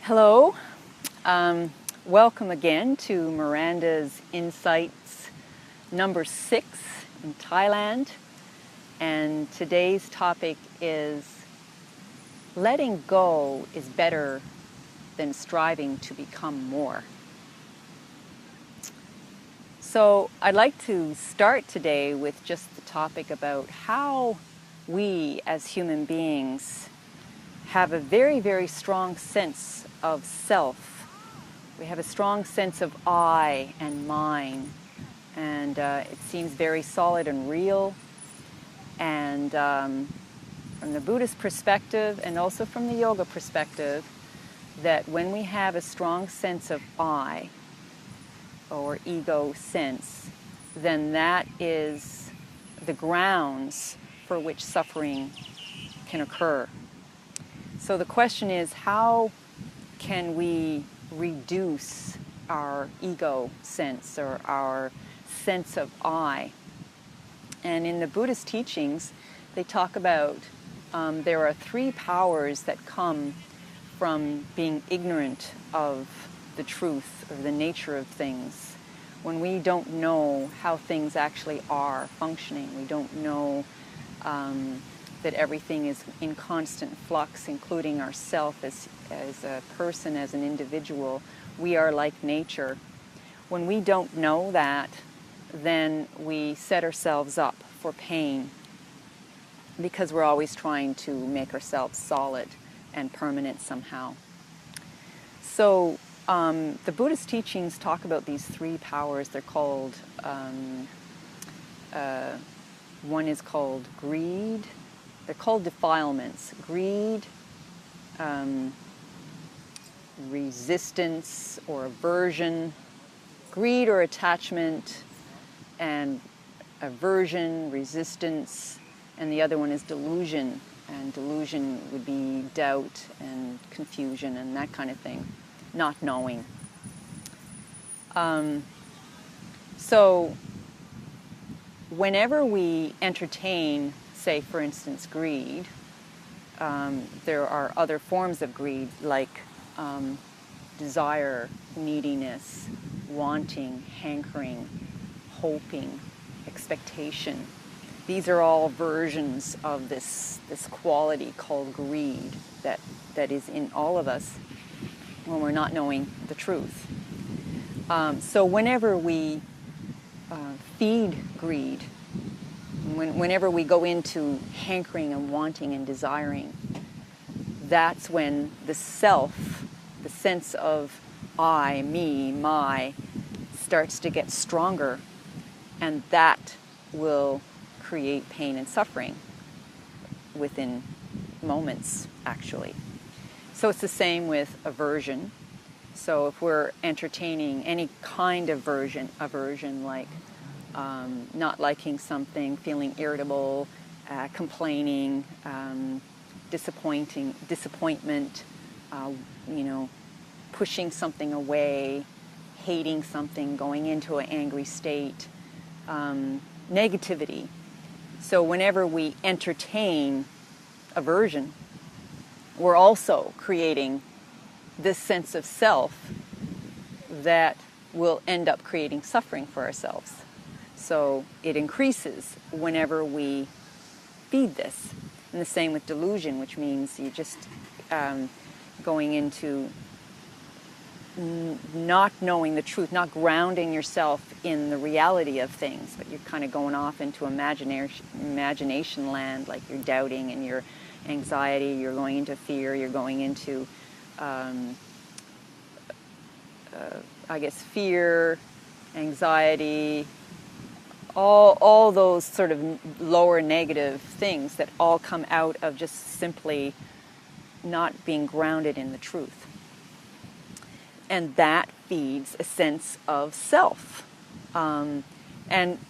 Hello, welcome again to Miranda's Insights number 6 in Thailand, and today's topic is letting go is better than striving to become more. So I'd like to start today with just the topic about how we as human beings have a very, very strong sense of self. We have a strong sense of I and mine, and it seems very solid and real. And from the Buddhist perspective and also from the yoga perspective, that when we have a strong sense of I or ego sense, then that is the grounds for which suffering can occur. So the question is, how can we reduce our ego sense or our sense of I? And in the Buddhist teachings, they talk about there are 3 powers that come from being ignorant of the truth or the nature of things. When we don't know how things actually are functioning, we don't know that everything is in constant flux, including ourself as a person, as an individual. We are like nature. When we don't know that, then we set ourselves up for pain because we're always trying to make ourselves solid and permanent somehow. So the Buddhist teachings talk about these 3 powers. They're called, one is called greed. They're called defilements: greed, resistance or aversion, greed or attachment, and aversion, resistance, and the other one is delusion. And delusion would be doubt and confusion and that kind of thing, not knowing. So whenever we entertain, say, for instance, greed, there are other forms of greed like desire, neediness, wanting, hankering, hoping, expectation. These are all versions of this quality called greed that is in all of us when we're not knowing the truth. So whenever we feed greed, whenever we go into hankering and wanting and desiring, that's when the self, the sense of I, me, my, starts to get stronger, and that will create pain and suffering within moments, actually. So it's the same with aversion. So if we're entertaining any kind of aversion like not liking something, feeling irritable, complaining, disappointment, pushing something away, hating something, going into an angry state, negativity. So whenever we entertain aversion, we're also creating this sense of self that will end up creating suffering for ourselves. So it increases whenever we feed this. And the same with delusion, which means you're just going into not knowing the truth, not grounding yourself in the reality of things, but you're kind of going off into imagination land, like you're doubting and you're anxiety, you're going into fear, you're going into, fear, anxiety, all those sort of lower negative things that all come out of just simply not being grounded in the truth. And that feeds a sense of self. And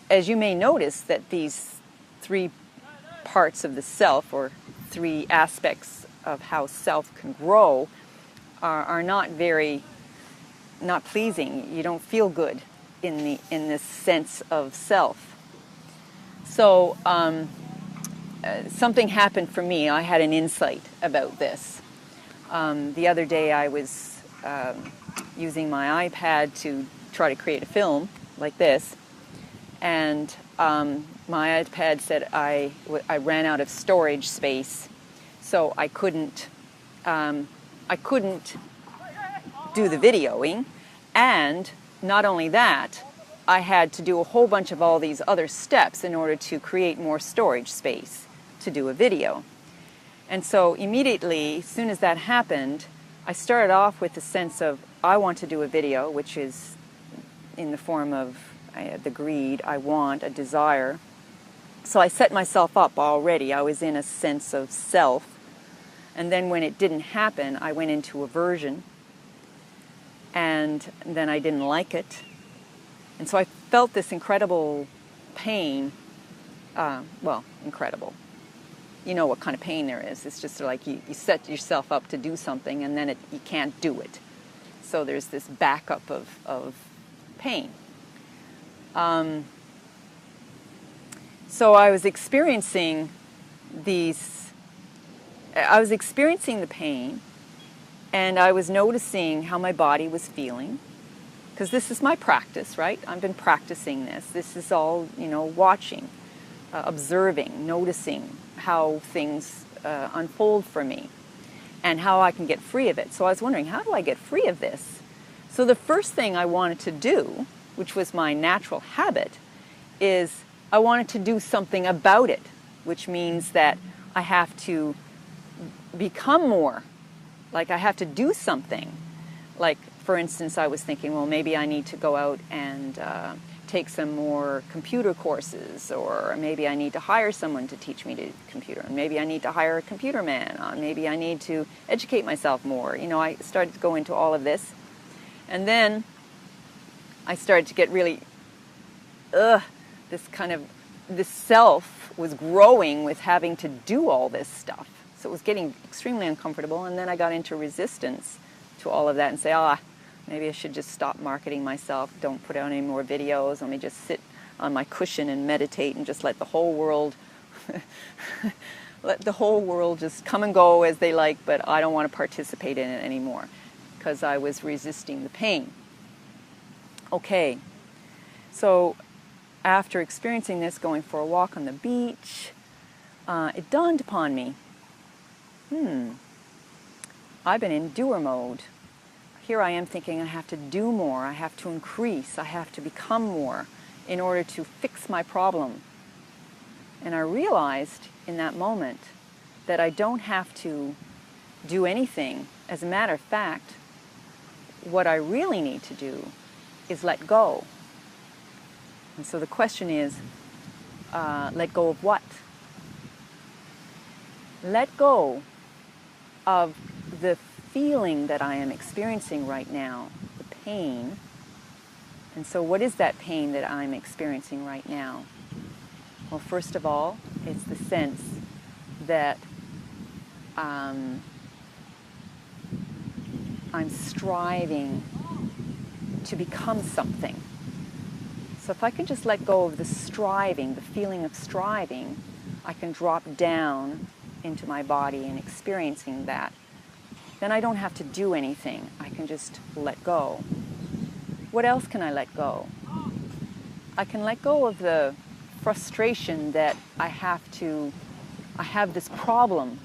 as you may notice, that these 3 parts of the self, or 3 aspects of how self can grow, are not pleasing. You don't feel good in this sense of self. So something happened for me. I had an insight about this. The other day I was using my iPad to try to create a film like this, and my iPad said I ran out of storage space, so I couldn't do the videoing, and not only that, I had to do a whole bunch of all these other steps in order to create more storage space to do a video. And so immediately, as soon as that happened, I started off with the sense of, I want to do a video, which is in the form of the greed, I want, a desire. So I set myself up already. I was in a sense of self. And then when it didn't happen, I went into aversion. And then I didn't like it. And so I felt this incredible pain. Well, incredible. You know what kind of pain there is. It's just like you set yourself up to do something and then you can't do it. So there's this backup of pain. So I was experiencing the pain, and I was noticing how my body was feeling, because this is my practice, right? I've been practicing this. This is all, watching, observing, noticing how things unfold for me and how I can get free of it. So I was wondering, how do I get free of this? So the first thing I wanted to do, which was my natural habit, is I wanted to do something about it, which means that I have to become more, like I have to do something. Like, for instance, I was thinking, well, maybe I need to go out and take some more computer courses, or maybe I need to hire someone to teach me to computer, and maybe I need to hire a computer man, maybe I need to educate myself more. I started to go into all of this, and then I started to get really, this self was growing with having to do all this stuff. So it was getting extremely uncomfortable, and then I got into resistance to all of that and say, maybe I should just stop marketing myself, don't put out any more videos, let me just sit on my cushion and meditate and just let the whole world just come and go as they like, but I don't want to participate in it anymore, because I was resisting the pain. Okay, so after experiencing this, going for a walk on the beach, it dawned upon me, I've been in doer mode. Here I am thinking I have to do more, I have to increase, I have to become more in order to fix my problem. And I realized in that moment that I don't have to do anything. As a matter of fact, what I really need to do is let go. And so the question is, let go of what? Let go of the feeling that I am experiencing right now, the pain. And so what is that pain that I'm experiencing right now? Well, first of all, it's the sense that I'm striving to become something. So if I can just let go of the striving, the feeling of striving, I can drop down into my body and experiencing that. Then I don't have to do anything. I can just let go. What else can I let go? I can let go of the frustration that I have this problem,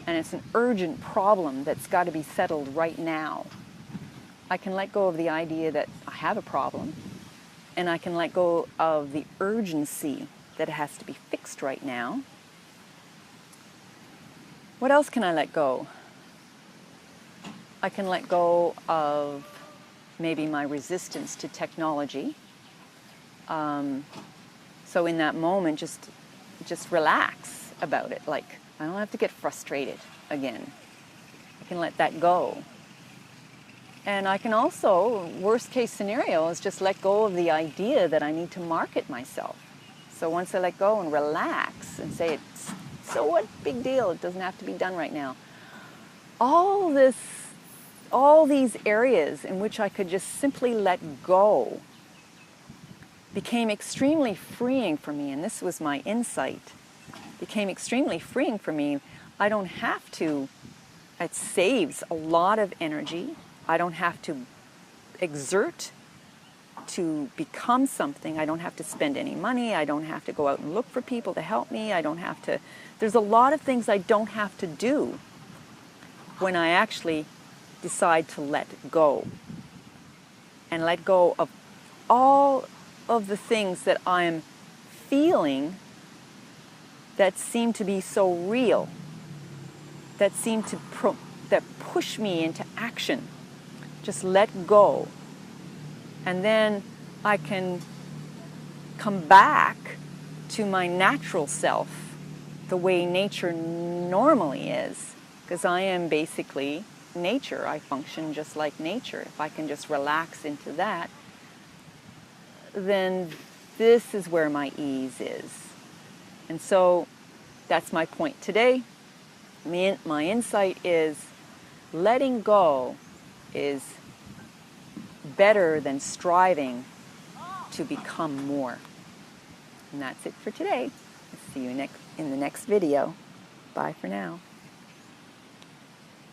and it's an urgent problem that's got to be settled right now. I can let go of the idea that I have a problem, and I can let go of the urgency that it has to be fixed right now. What else can I let go? I can let go of maybe my resistance to technology. So in that moment, just relax about it. Like, I don't have to get frustrated again. I can let that go. And I can also, worst case scenario, is just let go of the idea that I need to market myself. So once I let go and relax and say, so what, big deal, it doesn't have to be done right now. All these areas in which I could just simply let go became extremely freeing for me, and this was my insight. Became extremely freeing for me. I don't have to It saves a lot of energy. I don't have to exert to become something. I don't have to spend any money. I don't have to go out and look for people to help me. I don't have to, there's a lot of things I don't have to do when I actually decide to let go. And let go of all of the things that I'm feeling that seem to be so real, that seem to that push me into action. Just let go. And then I can come back to my natural self, the way nature normally is, because I am basically nature. I function just like nature. If I can just relax into that, then this is where my ease is. And so that's my point today. My insight is letting go is better than striving to become more. And that's it for today. See you in the next video. Bye for now.